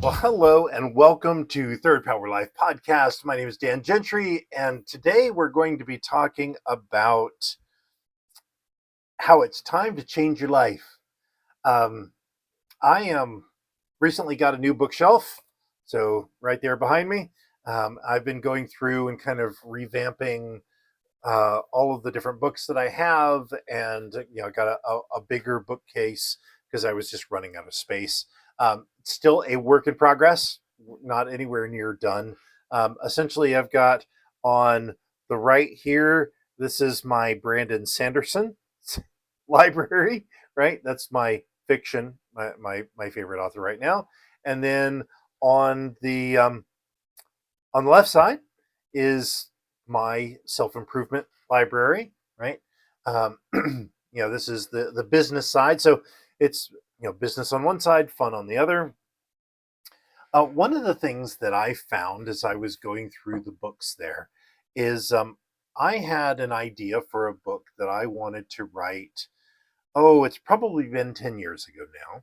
Well, hello and welcome to Third Power Life Podcast. My name is Dan Gentry, and today we're going to be talking about how it's time to change your life. Um, I am recently got a new bookshelf, so right there behind me. I've been going through and kind of revamping all of the different books that I have, and got a bigger bookcase because I was just running out of space. Still a work in progress, not anywhere near done. Essentially, I've got on the right here. This is my Brandon Sanderson library, right? That's my fiction, my favorite author right now. And then on the um, on the left side is my self-improvement library, right? This is the business side. So it's, business on one side, fun on the other. One of the things that I found as I was going through the books there is I had an idea for a book that I wanted to write. Oh, it's probably been 10 years ago now.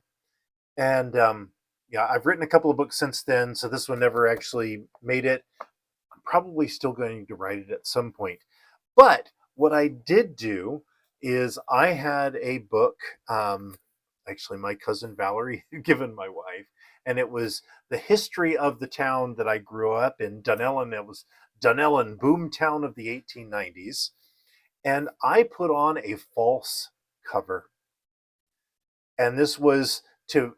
And I've written a couple of books since then. So this one never actually made it. Probably still going to write it at some point. But what I did do is I had a book, actually, my cousin Valerie had given my wife, and it was the history of the town that I grew up in, Dunellen. It was Dunellen, boomtown of the 1890s. And I put on a false cover. And this was to,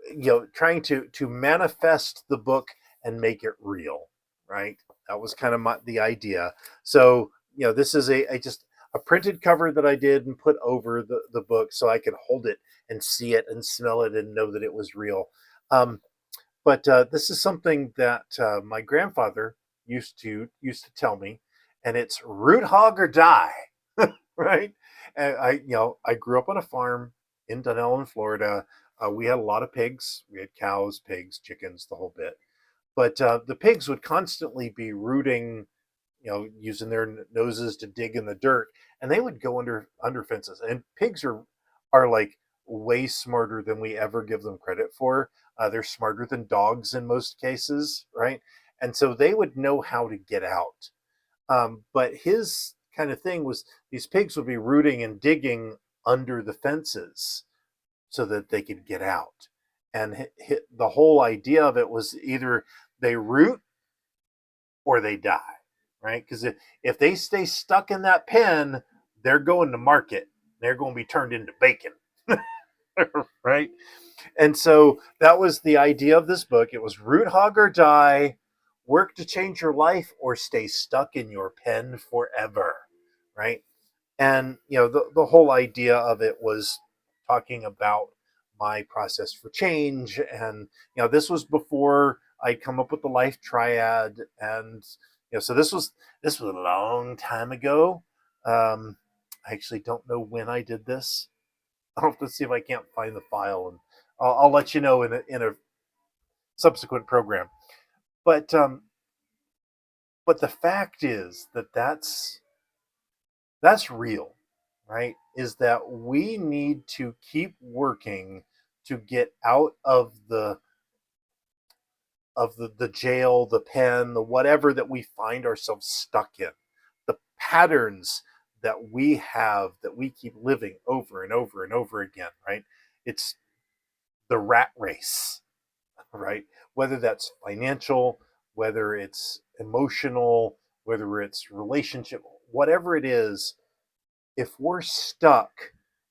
trying to manifest the book and make it real, right? That was kind of the idea. So, this is just a printed cover that I did and put over the book so I could hold it and see it and smell it and know that it was real. But this is something that my grandfather used to tell me, and it's root hog or die, right? And I grew up on a farm in Dunellen, Florida. We had a lot of pigs. We had cows, pigs, chickens, the whole bit. But the pigs would constantly be rooting, using their noses to dig in the dirt, and they would go under fences. And pigs are like way smarter than we ever give them credit for. They're smarter than dogs in most cases, right? And so they would know how to get out. But his kind of thing was these pigs would be rooting and digging under the fences so that they could get out. And the whole idea of it was either they root or they die, right? Because if they stay stuck in that pen, they're going to market. They're going to be turned into bacon, right? And so that was the idea of this book. It was root hog or die, work to change your life or stay stuck in your pen forever, right? And the whole idea of it was talking about my process for change. And this was before I'd come up with the life triad. And so this was a long time ago. I actually don't know when I did this. I'll have to see if I can't find the file, and I'll let you know in a subsequent program. But the fact is that that's real, right? Is that we need to keep working to get out of the jail, the pen, the whatever that we find ourselves stuck in, the patterns that we have that we keep living over and over and over again, right? It's the rat race, right? Whether that's financial, whether it's emotional, whether it's relationship, whatever it is, if we're stuck,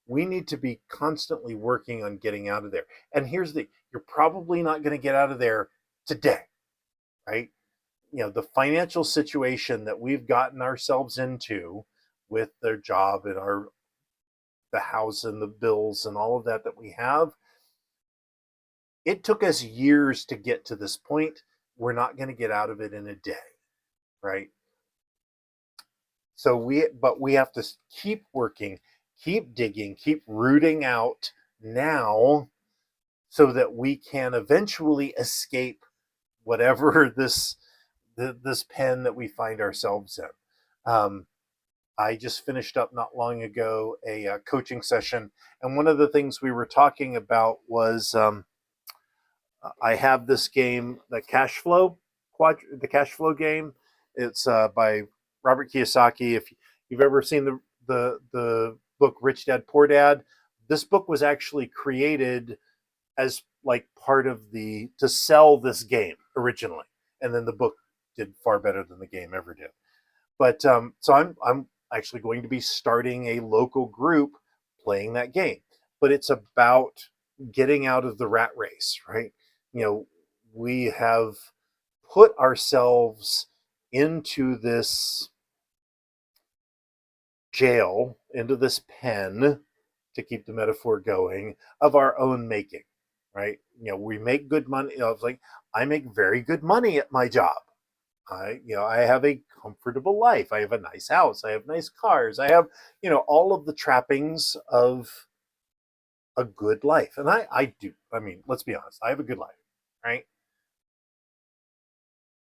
we need to be constantly working on getting out of there. And here's you're probably not going to get out of there today, right? The financial situation that we've gotten ourselves into with their job and the house and the bills and all of that we have, it took us years to get to this point. We're not going to get out of it in a day, right? So we have to keep working, keep digging, keep rooting out now so that we can eventually escape whatever this pen that we find ourselves in. I just finished up not long ago a coaching session, and one of the things we were talking about was I have this game, the cash flow game. It's by Robert Kiyosaki. If you've ever seen the book Rich Dad Poor Dad, this book was actually created as like part of the to sell this game originally, and then the book did far better than the game ever did. But so I'm actually going to be starting a local group playing that game. But it's about getting out of the rat race, right? You know, we have put ourselves into this jail, into this pen, to keep the metaphor going, of our own making, right? You know, we make good money. You know, it's like I make very good money at my job. I have a comfortable life. I have a nice house. I have nice cars. I have, all of the trappings of a good life. And I do. I mean, let's be honest. I have a good life, right?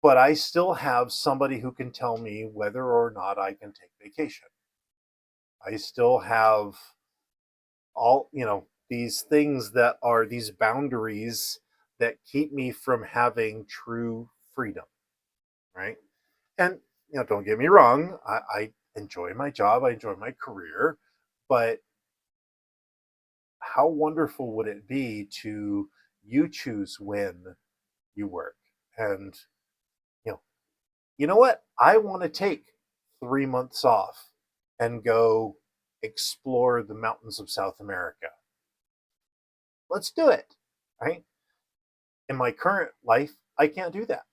But I still have somebody who can tell me whether or not I can take vacation. I still have all, these things that are these boundaries that keep me from having true freedom, right? And don't get me wrong, I enjoy my job, I enjoy my career, but how wonderful would it be to you choose when you work? And you know, you know what? I want to take 3 months off and go explore the mountains of South America. Let's do it, right? In my current life, I can't do that.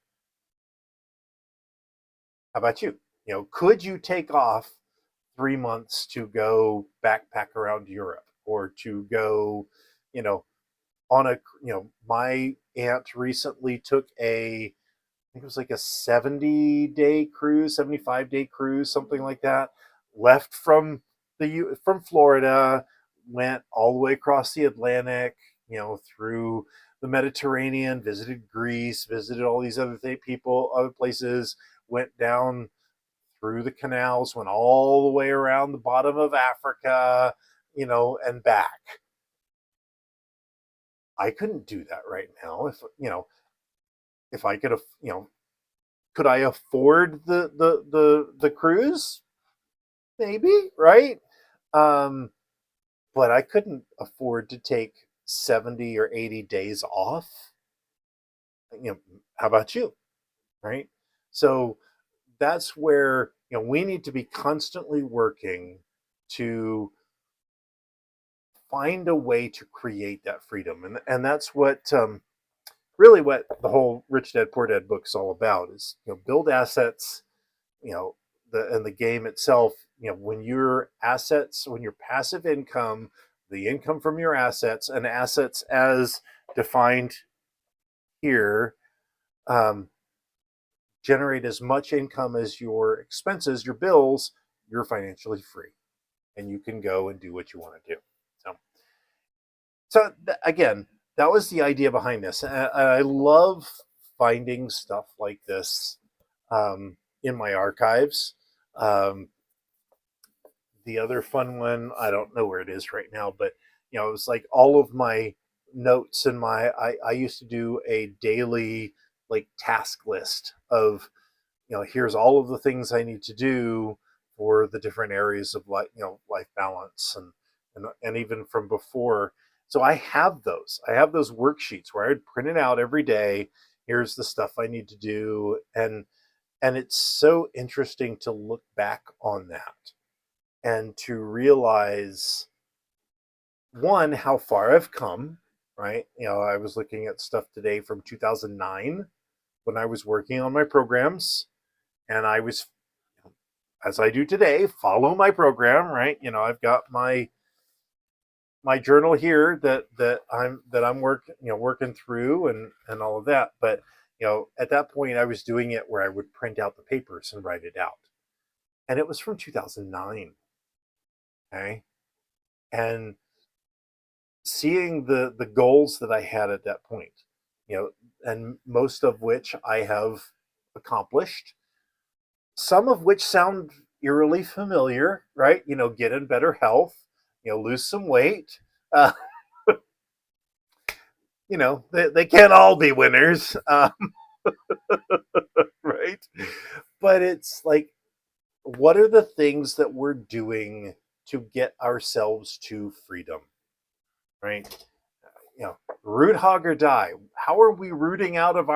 How about you? Could you take off 3 months to go backpack around Europe or to go, you know, on a, my aunt recently took I think it was like a 70-day cruise, 75-day cruise, something like that. Left from Florida, went all the way across the Atlantic, through the Mediterranean, visited Greece, visited all these other places, went down through the canals, went all the way around the bottom of Africa, and back. I couldn't do that right now. If I could have, could I afford the cruise? Maybe, right? Um, but I couldn't afford to take 70 or 80 days off. How about you? Right? So that's where, we need to be constantly working to find a way to create that freedom. And that's what really what the whole Rich Dad Poor Dad book is all about is, build assets, you know, and the game itself, when your passive income, the income from your assets and assets as defined here, um, generate as much income as your expenses, your bills, you're financially free and you can go and do what you want to do. So again, that was the idea behind this. And I love finding stuff like this in my archives. Um, the other fun one, I don't know where it is right now, but it was like all of my notes and I used to do a daily like task list of, here's all of the things I need to do for the different areas of life, life balance and even from before. So I have those worksheets where I'd print it out every day. Here's the stuff I need to do. And it's so interesting to look back on that and to realize, one, how far I've come, right? I was looking at stuff today from 2009 when I was working on my programs, and I was, as I do today, follow my program, right? I've got my journal here that I'm working through and all of that. But at that point, I was doing it where I would print out the papers and write it out, and it was from 2009. Okay, and seeing the goals that I had at that point, and most of which I have accomplished, some of which sound eerily familiar, right? Get in better health, lose some weight, uh, they can't all be winners, right? But it's like, what are the things that we're doing to get ourselves to freedom, right? Root, hog, or die. How are we rooting out of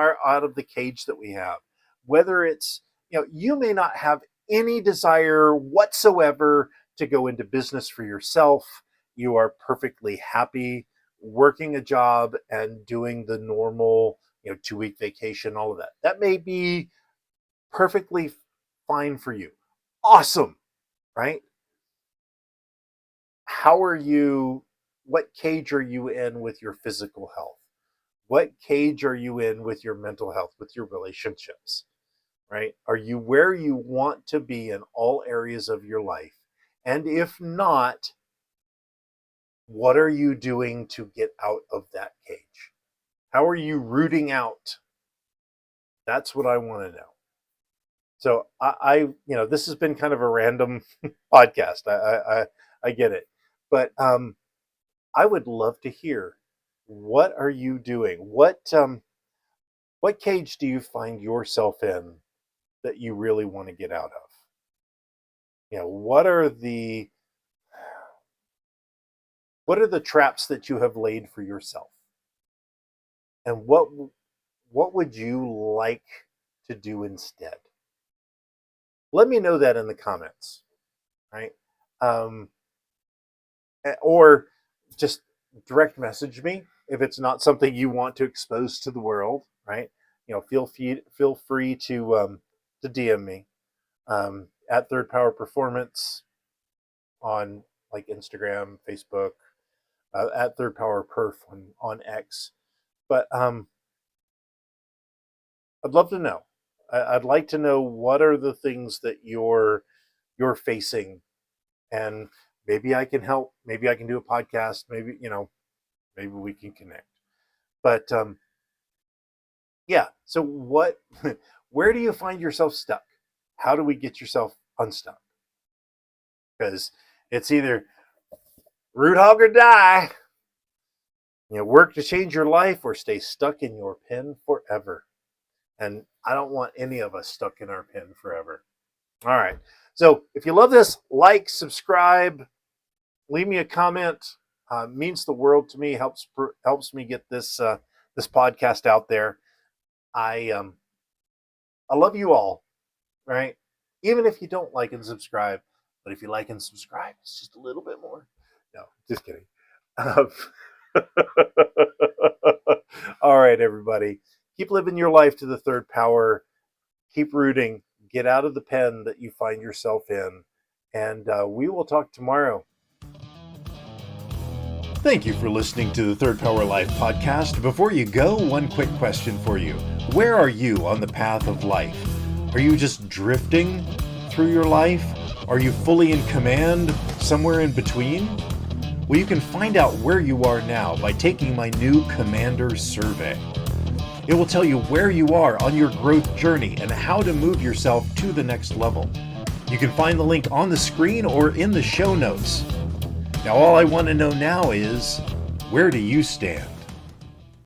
the cage that we have? Whether it's, you may not have any desire whatsoever to go into business for yourself. You are perfectly happy working a job and doing the normal, 2-week vacation, all of that. That may be perfectly fine for you. Awesome, right? What cage are you in with your physical health? What cage are you in with your mental health, with your relationships, right? Are you where you want to be in all areas of your life? And if not, what are you doing to get out of that cage? How are you rooting out? That's what I want to know. So this has been kind of a random podcast. I get it, but I would love to hear, what are you doing? What cage do you find yourself in that you really want to get out of? What are the traps that you have laid for yourself? And what would you like to do instead? Let me know that in the comments, right? Or just direct message me if it's not something you want to expose to the world, right? Feel free to DM me at Third Power Performance on like Instagram, Facebook, at Third Power Perf on X. But I'd love to know. I'd like to know, what are the things that you're facing, and maybe I can help. Maybe I can do a podcast. Maybe we can connect. But yeah. So where do you find yourself stuck? How do we get yourself unstuck? Because it's either root, hog, or die. Work to change your life or stay stuck in your pen forever. And I don't want any of us stuck in our pen forever. All right. So if you love this, like, subscribe, leave me a comment. Means the world to me. Helps me get this podcast out there. I love you all, right? Even if you don't like and subscribe, but if you like and subscribe, it's just a little bit more. No, just kidding. All right, everybody. Keep living your life to the third power. Keep rooting. Get out of the pen that you find yourself in. And we will talk tomorrow. Thank you for listening to the Third Power Life podcast. Before you go, one quick question for you. Where are you on the path of life? Are you just drifting through your life? Are you fully in command, somewhere in between? Well, you can find out where you are now by taking my new Commander Survey. It will tell you where you are on your growth journey and how to move yourself to the next level. You can find the link on the screen or in the show notes. Now, all I want to know now is, where do you stand?